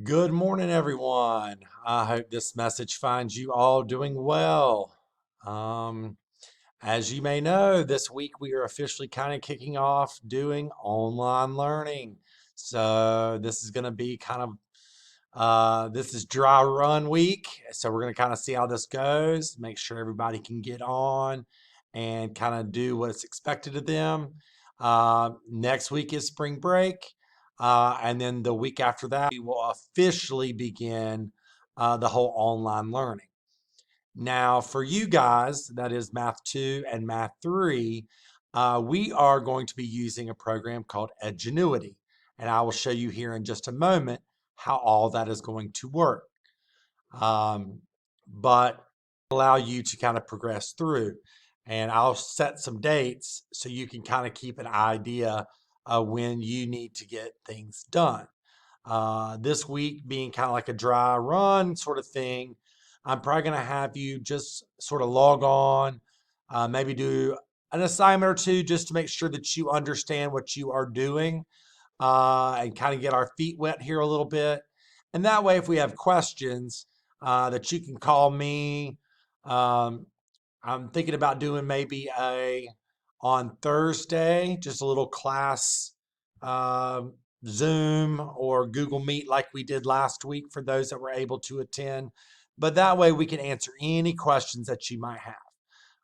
Good morning, everyone. I hope this message finds you all doing well. Um, as you may know, this week we are officially kind of kicking off doing online learning. So this is going to be this is dry run week. So we're going to kind of see how this goes, make sure everybody can get on and kind of do what's expected of them. Next week is spring break. And then the week after that, we will officially begin the whole online learning. Now, for you guys, that is Math 2 and Math 3, we are going to be using a program called Edgenuity. And I will show you here in just a moment how all that is going to work. But allow you to kind of progress through. And I'll set some dates so you can kind of keep an idea of when you need to get things done. This week being kind of like a dry run sort of thing, I'm probably going to have you just sort of log on, maybe do an assignment or two just to make sure that you understand what you are doing and kind of get our feet wet here a little bit. And that way, if we have questions, that you can call me. Um, I'm thinking about doing maybe a on Thursday, just a little class um Zoom or Google Meet like we did last week for those that were able to attend. But that way we can answer any questions that you might have.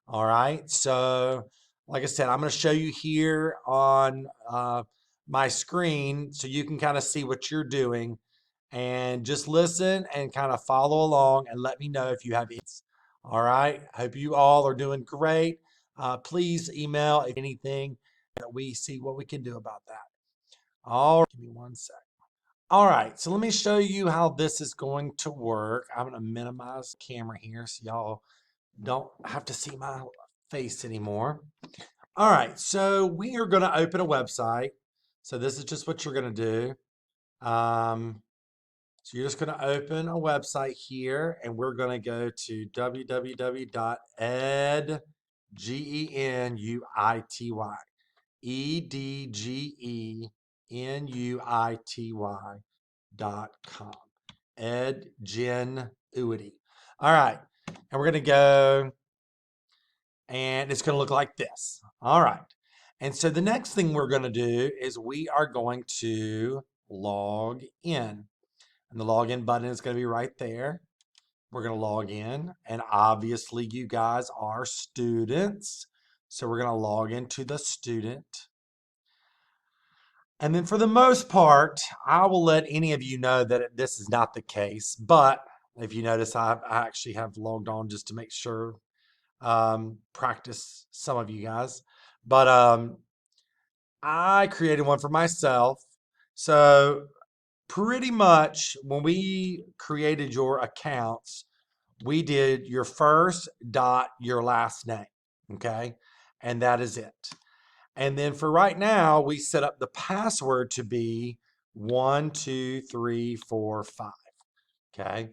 All right. So, like I said, I'm going to show you here on my screen so you can kind of see what you're doing and just listen and kind of follow along and let me know if you have any. All right. Hope you all are doing great. Please email if anything that we see what we can do about that. All right. Give me one sec. All right. So let me show you how this is going to work. I'm going to minimize the camera here so y'all don't have to see my face anymore. All right. So we are going to open a website. So this is just what you're going to do. So you're just going to open a website here, and we're going to go to www.edgenuity.com. Edgenuity. All right. And we're going to go, and it's going to look like this. All right. And so the next thing we're going to do is we are going to log in. And the login button is going to be right there. We're going to log in. And obviously, you guys are students. So we're going to log into the student. And then for the most part, I will let any of you know that this is not the case. But if you notice, I actually have logged on just to make sure, practice some of you guys. But I created one for myself. So pretty much when we created your accounts, we did your first dot your last name. Okay. And that is it. And then for right now, we set up the password to be 12345. Okay.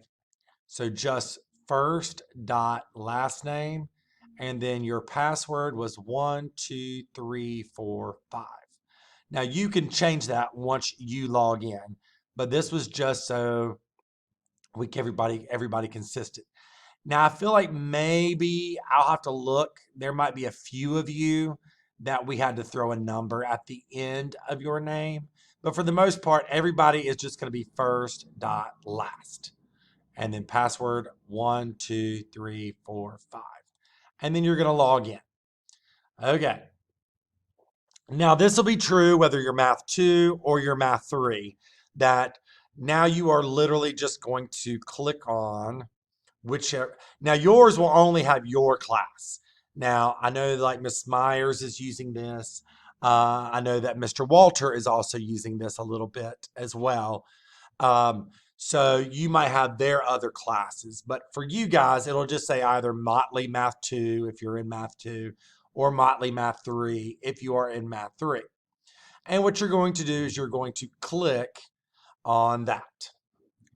So just first dot last name. And then your password was 12345. Now you can change that once you log in, but this was just so we keep everybody consistent. Now I feel like maybe I'll have to look. There might be a few of you that we had to throw a number at the end of your name, but for the most part, everybody is just going to be first dot last, and then password 12345, and then you're going to log in. Okay. Now, this will be true whether you're Math 2 or you're Math 3, that now you are literally just going to click on whichever. Now, yours will only have your class. Now, I know like Miss Myers is using this. I know that Mr. Walter is also using this a little bit as well. So you might have their other classes, but for you guys, it'll just say either Motley Math 2 if you're in Math 2 or Motley Math 3 if you are in Math 3. And what you're going to do is you're going to click on that.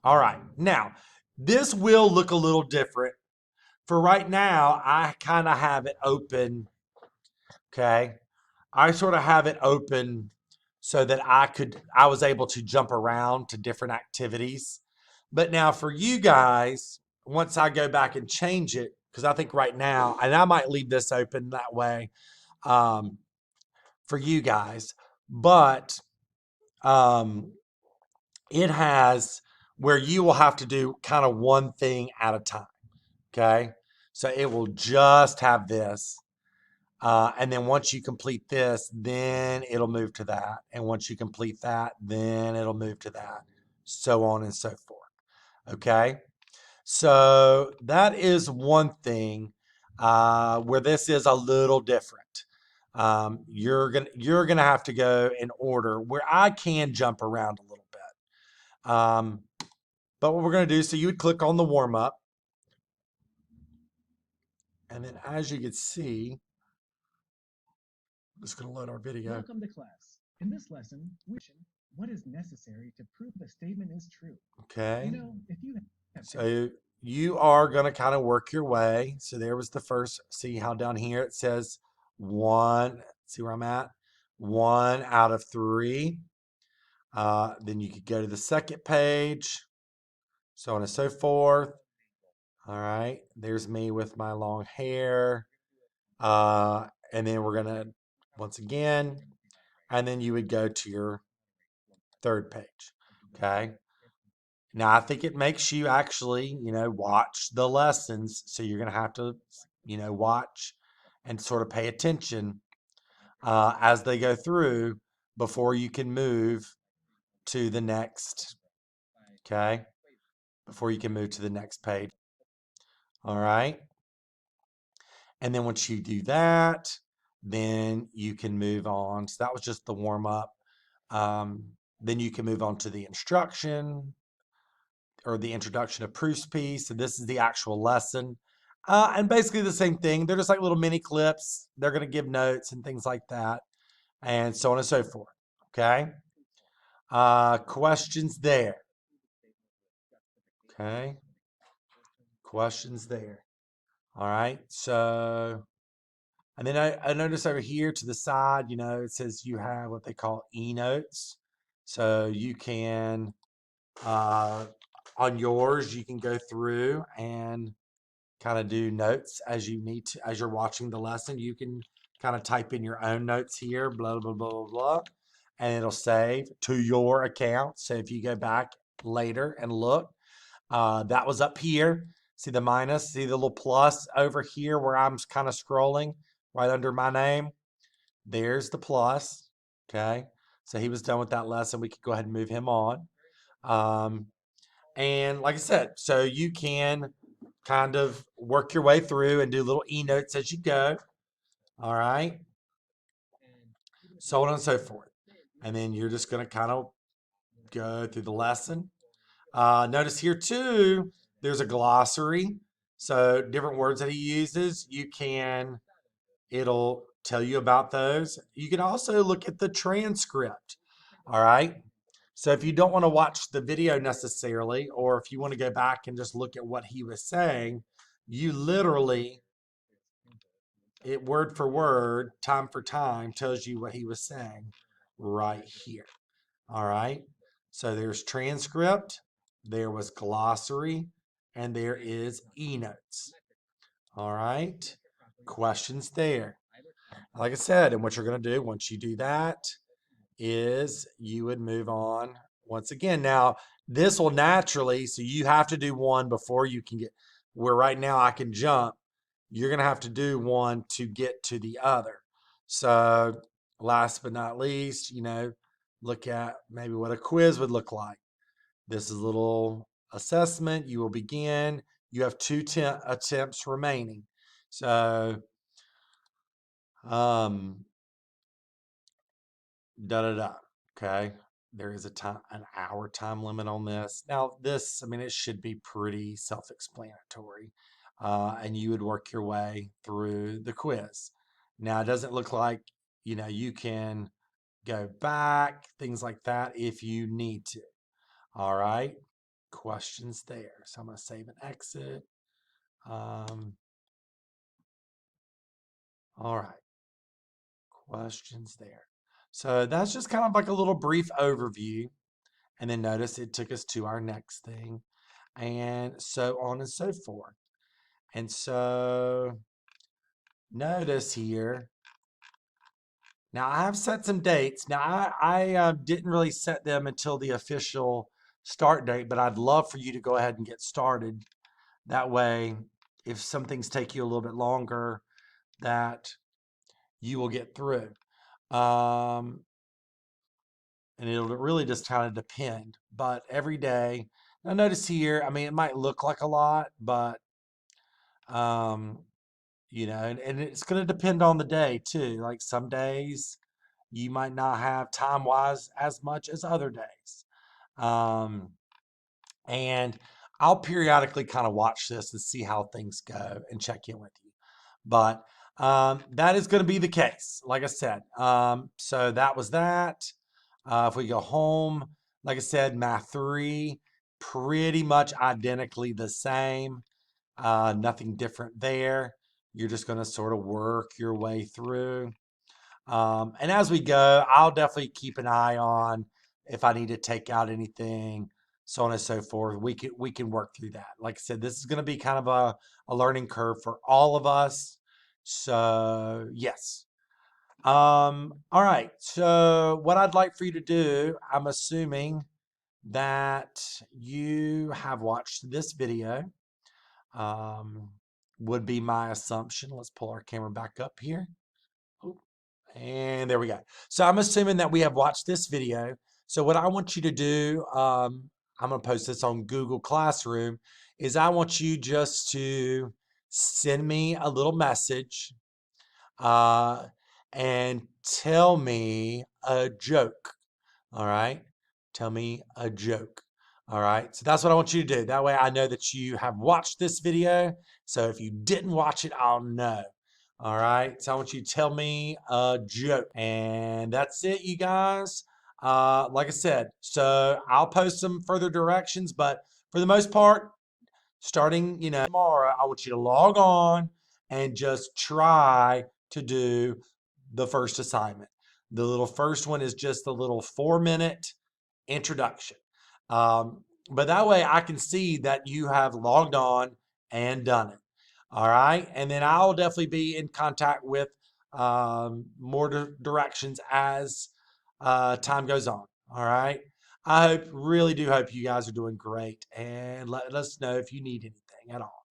All right. Now, this will look a little different. For right now, I kind of have it open. Okay. I sort of have it open so that I was able to jump around to different activities. But now for you guys, once I go back and change it, because I think right now, and I might leave this open that way um, for you guys, but um, it has where you will have to do kind of one thing at a time. Okay. So it will just have this. And then once you complete this, then it'll move to that. And once you complete that, then it'll move to that. So on and so forth. Okay. So that is one thing where this is a little different. You're gonna have to go in order where I can jump around a little bit. But what we're gonna do, so you would click on the warm up, and then as you can see, I'm just gonna load our video. Welcome to class. In this lesson, what is necessary to prove a statement is true. Okay. You know, if you have So you are going to kind of work your way. So there was the first. See how down here it says one. See where I'm at? 1 out of 3. Then you could go to the second page, so on and so forth. All right. There's me with my long hair. And then we're going to, once again, and then you would go to your third page. Okay. Now, I think it makes you actually, watch the lessons. So you're going to have to, watch and sort of pay attention as they go through before you can move to the next. Okay. Before you can move to the next page. All right. And then once you do that, then you can move on. So that was just the warm up. Then you can move on to the instruction, or the introduction of proofs piece. So this is the actual lesson. And basically the same thing. They're just like little mini clips. They're going to give notes and things like that, and so on and so forth. Okay. Questions there. Okay. Questions there. All right. So, and then I notice over here to the side, it says you have what they call e-notes. So you can, on yours, you can go through and kind of do notes as you need to, as you're watching the lesson. You can kind of type in your own notes here, blah, blah, blah, blah, blah, and it'll save to your account. So if you go back later and look, that was up here. See the minus, see the little plus over here where I'm kind of scrolling right under my name. There's the plus. Okay. So he was done with that lesson. We could go ahead and move him on. Um, and like I said, so you can kind of work your way through and do little e-notes as you go. All right. So on and so forth. And then you're just going to kind of go through the lesson. Notice here too, there's a glossary. So different words that he uses, it'll tell you about those. You can also look at the transcript. All right. So if you don't want to watch the video necessarily, or if you want to go back and just look at what he was saying, you literally, it word for word, time for time, tells you what he was saying right here. All right. So there's transcript, there was glossary, and there is e-notes. All right. Questions there. Like I said, and what you're going to do once you do that is you would move on once again. Now, this will naturally, so you have to do one before you can get where right now I can jump. You're going to have to do one to get to the other. So, last but not least, look at maybe what a quiz would look like. This is a little assessment. You will begin. You have 2 attempts remaining. So, um, da da da. Okay. There is an hour time limit on this. Now, this, I mean, it should be pretty self explanatory. And you would work your way through the quiz. Now, it doesn't look like, you can go back, things like that if you need to. All right. Questions there. So I'm going to save and exit. All right. Questions there. So that's just kind of like a little brief overview. And then notice it took us to our next thing, and so on and so forth. And so notice here, now I have set some dates. Now I didn't really set them until the official start date, but I'd love for you to go ahead and get started. That way, if some things take you a little bit longer, that you will get through. Um, and it'll really just kind of depend. But every day, now notice here, I mean, it might look like a lot, but um, and it's going to depend on the day too. Like some days you might not have time wise as much as other days. Um, and I'll periodically kind of watch this and see how things go and check in with you. But that is going to be the case, like I said. So that was that. If we go home, like I said, math three, pretty much identically the same. Nothing different there. You're just going to sort of work your way through. And as we go, I'll definitely keep an eye on if I need to take out anything, so on and so forth. We can work through that. Like I said, this is going to be kind of a learning curve for all of us. So yes. All right. So what I'd like for you to do, I'm assuming that you have watched this video. Um, would be my assumption. Let's pull our camera back up here. And there we go. So I'm assuming that we have watched this video. So what I want you to do, I'm going to post this on Google Classroom, is I want you just to send me a little message uh, and tell me a joke. All right. Tell me a joke. All right. So that's what I want you to do. That way I know that you have watched this video. So if you didn't watch it, I'll know. All right. So I want you to tell me a joke. And that's it, you guys. Like I said, so I'll post some further directions, but for the most part, starting, tomorrow, I want you to log on and just try to do the first assignment. The little first one is just a little 4-minute introduction. But that way I can see that you have logged on and done it. All right. And then I'll definitely be in contact with more directions as time goes on. All right. Really do hope you guys are doing great, and let us know if you need anything at all.